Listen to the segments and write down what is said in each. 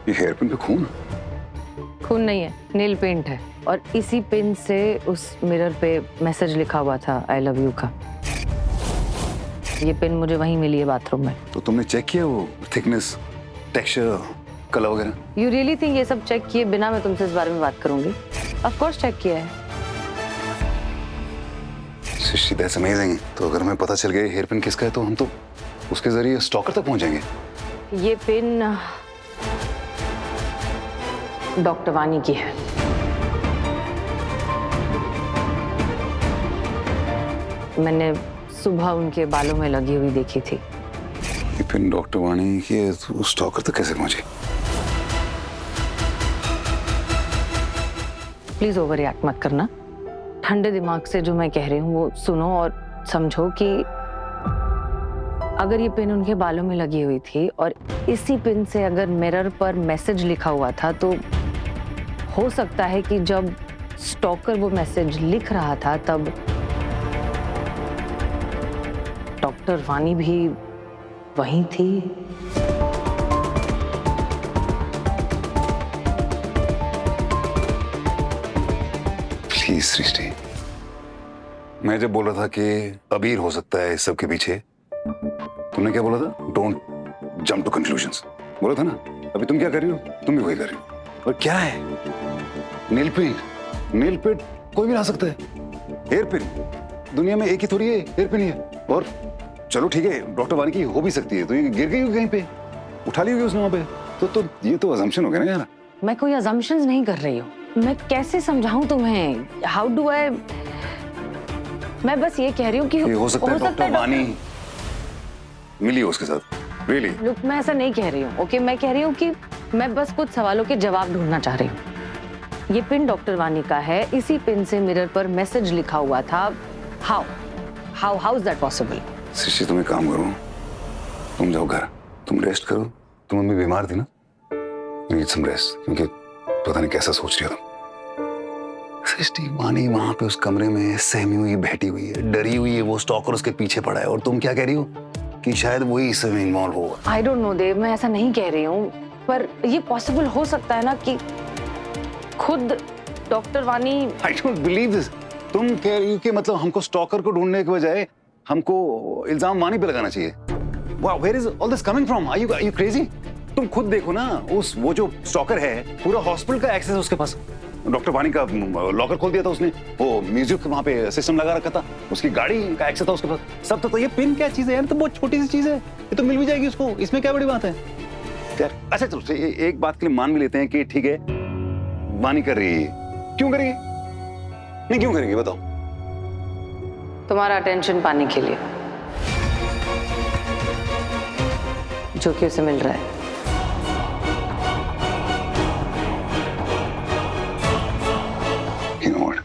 ये hair pin पे खून? खून नहीं है, नेल पेंट है। और इसी पेन से उस मिरर पे मैसेज लिखा हुआ था आई लव यू का। ये पेन मुझे वहीं मिली है बाथरूम में। तो तुमने चेक किया वो थिकनेस, टेक्सचर, कलर वगैरह? यू रियली थिंक ये सब चेक किए बिना मैं तुमसे इस बारे में बात करूंगी? ऑफ कोर्स चेक किया है। सृष्टि, दैट्स अमेजिंग। तो अगर हमें पता चल गया हेयर पिन किसका है तो हम तो उसके जरिए स्टॉकर तक पहुंचेंगे। ये पेन डॉक्टर वानी की है। मैंने सुबह उनके बालों में लगी हुई देखी थी। ये पिन डॉक्टर वाणी की है तो स्टॉकर तक कैसे पहुंचे? प्लीज ओवर रिएक्ट मत करना। ठंडे दिमाग से जो मैं कह रही हूँ वो सुनो और समझो कि अगर ये पिन उनके बालों में लगी हुई थी और इसी पिन से अगर मिरर पर मैसेज लिखा हुआ था, तो हो सकता है कि जब स्टॉकर वो मैसेज लिख रहा था तब डॉक्टर वानी भी वहीं थी। प्लीज सृष्टि, मैं जब बोल रहा था कि अबीर हो सकता है इस सब के पीछे, तुमने क्या बोला था? डोंट जंप टू कंक्लूजन्स बोला था ना। अभी तुम क्या कर रही हो? तुम भी वही कर रही हो। और क्या है? Nail paint. नेल पेंट कोई भी ला सकता है। हेयर पिन दुनिया में एक ही थोड़ी है, हेयर पिन ही है। और चलो ठीक है, डॉक्टर वानी की हो भी सकती है, तो ये गिर गई होगी कहीं पे, उठा ली होगी उसने वहां पे, तो ये तो अजम्पशन हो गया ना यार। मैं कोई अजम्पशंस नहीं कर रही हूँ। मैं कैसे समझाऊं तुम्हें? How do I? मैं बस ये कह रही हूँ कि हो सकता है डॉक्टर वानी मिली हो उसके साथ। रियली? लुक, मैं ऐसा नहीं कह रही हूँ। ओके, मैं कह रही हूँ कि मैं बस कुछ सवालों के जवाब ढूंढना चाह रही हूँ। ये पिन डॉक्टर वानी का है, इसी पिन से मिरर पर मैसेज लिखा हुआ था। How is that possible? Srishti, तुम एक काम करो, तुम जाओ घर, तुम रेस्ट करो। तुम मम्मी बीमार थी ना, नीड सम रेस्ट, क्योंकि पता नहीं कैसा सोच रही हो तुम। सृष्टि, वानी वहां पे उस कमरे में सहमी हुई बैठी हुई है, डरी हुई है, वो स्टॉकर उसके पीछे पड़ा है, और तुम क्या कह रही हो कि शायद वही इसमें इन्वॉल्व होगा। आई डोंट नो देव, मैं ऐसा नहीं कह रही हूँ, पर ये पॉसिबल हो सकता है ना कि खुद डॉक्टर वानी। I don't believe this. तुम कह रही हो कि मतलब हमको स्टॉकर को ढूंढने के बजाय हमको इल्जाम वानी पे लगाना चाहिए। Wow, where is all this coming from? Are you crazy? तुम खुद देखो ना, वो जो स्टॉकर है, पूरा हॉस्पिटल का एक्सेस है उसके पास। डॉक्टर वानी का लॉकर खोल दिया था उसने, वो म्यूजिक वहां पे सिस्टम लगा रखा था, उसकी गाड़ी का एक्सेस था उसके पास, सब तो ये पिन क्या चीज है यार? तो बहुत छोटी सी चीज है, ये तो मिल भी जाएगी उसको, इसमें क्या बड़ी बात है यार? अच्छा चलो, एक बात के लिए मान भी लेते हैं कि ठीक है वानी कर रही है, क्यों करेगी? नहीं क्यों करेगी बताओ? तुम्हारा अटेंशन पाने के लिए, जो कि उसे मिल रहा है। You know what?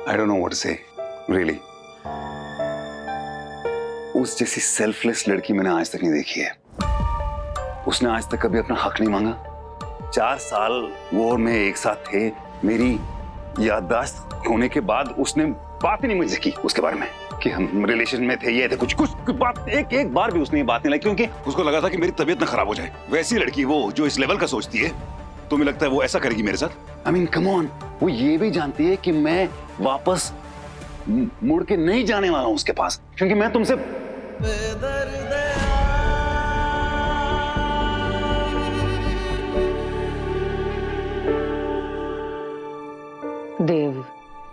I don't know what to say, really. उस जैसी सेल्फलेस लड़की मैंने आज तक नहीं देखी है। उसने आज तक कभी अपना हक नहीं मांगा। 4 साल वो और मैं एक साथ थे, मेरी याददाश्त होने के बाद उसने बात ही नहीं मुझसे की उसके बारे में कि हम रिलेशन में थे, ये थे, कुछ बात एक बार भी उसने ये बात नहीं लाई, क्योंकि उसको लगा था कि मेरी तबीयत ना खराब हो जाए। वैसी लड़की वो जो इस लेवल का सोचती है, तुम्हें लगता है वो ऐसा करेगी मेरे साथ? आई मीन कम ऑन, वो ये भी जानती है कि मैं वापस मुड़ के नहीं जाने वाला हूं उसके पास, क्योंकि मैं तुमसे देव,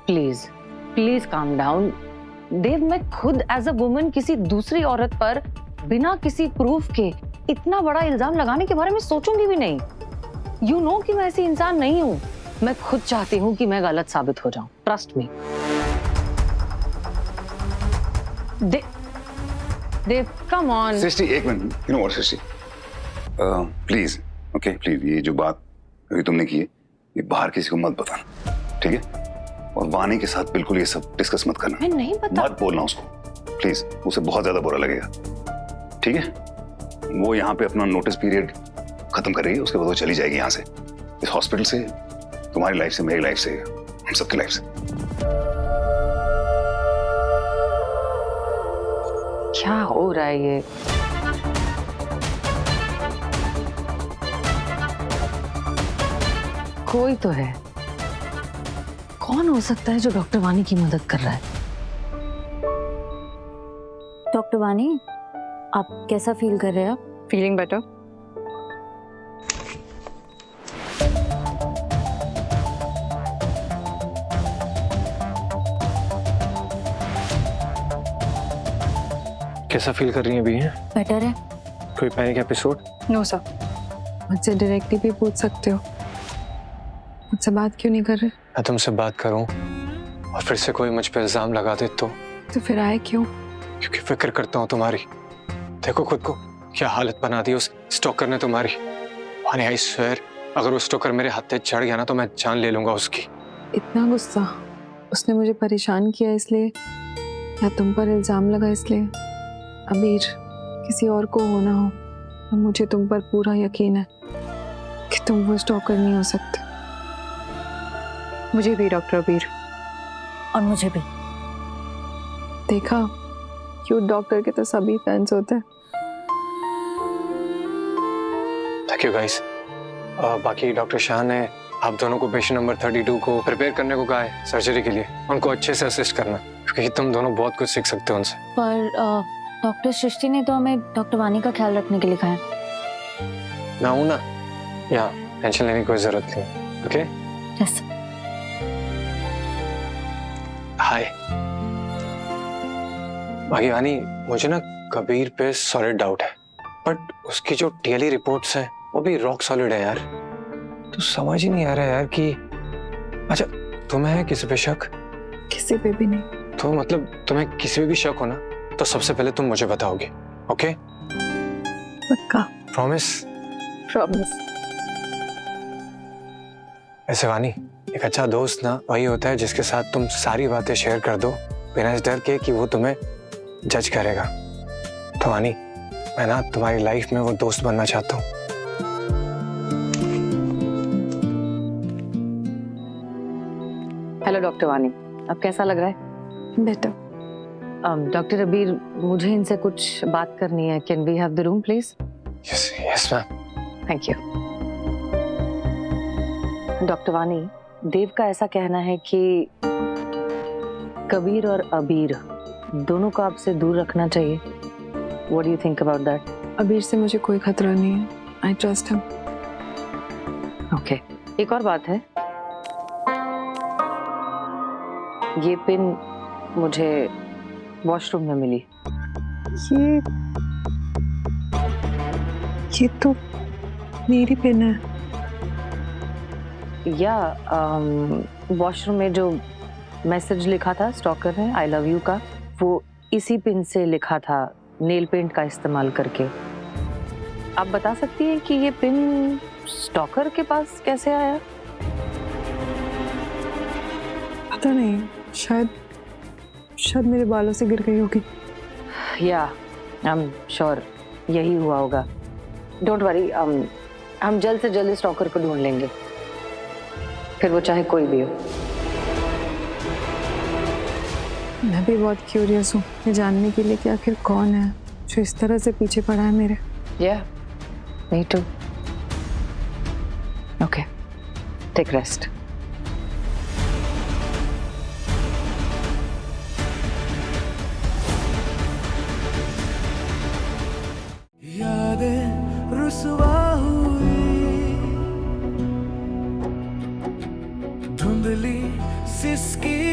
प्लीज प्लीज काम डाउन। देव, मैं खुद एज अ वुमन किसी दूसरी औरत पर बिना किसी प्रूफ के इतना बड़ा इल्जाम लगाने के बारे में सोचूंगी भी नहीं। यू नो कि मैं ऐसी इंसान नहीं हूं। मैं खुद चाहती हूं कि मैं गलत साबित हो जाऊं। Trust me. Dev, come on. Srishti, एक minute. You know what Srishti, please, okay please, ये जो बात अभी तुमने की है, ये बाहर किसी को मत बताना, ठीक है? और वानी के साथ बिल्कुल ये सब डिस्कस मत करना। मैं नहीं बता। मत बोलना उसको, प्लीज, उसे बहुत ज्यादा बुरा लगेगा, ठीक है? वो यहाँ पे अपना नोटिस पीरियड खत्म कर रही है, उसके बाद वो चली जाएगी यहाँ से, इस हॉस्पिटल से, तुम्हारी लाइफ से, मेरी लाइफ से, हम सबकी लाइफ से। क्या हो रहा है ये? कोई तो है। कौन हो सकता है जो डॉक्टर वानी की मदद कर रहा है? डॉक्टर वानी, आप कैसा फील कर रहे हैं? आप फीलिंग बेटर। कैसा फील कर रही हैं अभी? हैं बेटर है? कोई पैनिक एपिसोड? नो सर, मुझसे डायरेक्टली भी पूछ सकते हो। मुझसे बात क्यों नहीं कर रहे? मैं तुमसे बात करूं और फिर से कोई मुझ पे इल्जाम लगा दे तो फिर आए क्यों? क्योंकि फिक्र करता हूं तुम्हारी। देखो खुद को क्या हालत बना दी उस स्टॉकर ने तुम्हारी। वानी, आई स्वेयर, अगर वो स्टॉकर मेरे हाथ पे चढ़ गया ना तो मैं जान ले लूंगा उसकी। इतना गुस्सा उसने मुझे परेशान किया इसलिए, या तुम पर इल्जाम लगा इसलिए? अबीर, किसी और को हो ना हो, और मुझे तुम पर पूरा यकीन है कि तुम वो स्टॉकर नहीं हो सकते। मुझे भी डॉक्टर अबीर। और मुझे भी। देखा, क्यूट डॉक्टर के तो सभी फैंस होते हैं। Thank you guys. बाकी डॉक्टर शाह ने आप दोनों को पेशेंट नंबर 32 को प्रिपेयर करने को कहा है सर्जरी के लिए। उनको अच्छे से असिस्ट करना क्योंकि तुम दोनों बहुत कुछ सीख सकते हो उनसे। पर डॉक्टर सृष्टि ने तो हमें डॉक्टर वानी का ख्याल रखने के लिए कहा है। मैं हूं ना, या टेंशन लेने की कोई जरूरत नहीं। ओके? यस। हाय। बाकी वानी, मुझे ना कबीर पे सॉलिड डाउट है, बट उसकी जो टीएलई रिपोर्ट्स हैं वो भी रॉक सॉलिड है यार। तो समझ ही नहीं आ रहा यार कि अच्छा तुम्हें है किसी पे शक? किसी पे भी नहीं। तो मतलब तुम्हें किसी पे भी शक हो ना तो सबसे पहले तुम मुझे बताओगे। ओके? पक्का? प्रॉमिस? प्रॉमिस। ऐसे वानी, एक अच्छा दोस्त ना वही होता है जिसके साथ तुम सारी बातें शेयर कर दो बिना इस डर के कि वो तुम्हें जज करेगा। तो वानी, मैं ना तुम्हारी लाइफ में वो दोस्त बनना चाहता हूँ। हेलो डॉक्टर वानी, अब कैसा लग रहा है? बेटर। डॉक्टर अबीर, मुझे इनसे कुछ बात करनी है। Can we have the room please? Yes yes ma'am. Thank you. Doctor Wani, Dev का ऐसा कहना है कि कबीर और अबीर दोनों को आपसे दूर रखना चाहिए। What do you think about that? अबीर से मुझे कोई खतरा नहीं है। I trust him. ओके, एक और बात है, ये पिन मुझे वॉशरूम में मिली। ये तो मेरी पिन है। या वॉशरूम में जो मैसेज लिखा था स्टॉकर ने, आई लव यू का, वो इसी पिन से लिखा था, नेल पेंट का इस्तेमाल करके। आप बता सकती हैं कि ये पिन स्टॉकर के पास कैसे आया? पता नहीं, शायद मेरे बालों से गिर गई होगी। या आई एम श्योर यही हुआ होगा। डोंट वरी, हम जल्द से जल्द स्टॉकर को ढूंढ लेंगे, फिर वो चाहे कोई भी हो। मैं भी बहुत क्यूरियस हूँ ये जानने के लिए कि आखिर कौन है जो इस तरह से पीछे पड़ा है मेरे। या me too. Okay, take rest. यादें रुसवा हुई, धुंधली सिसकी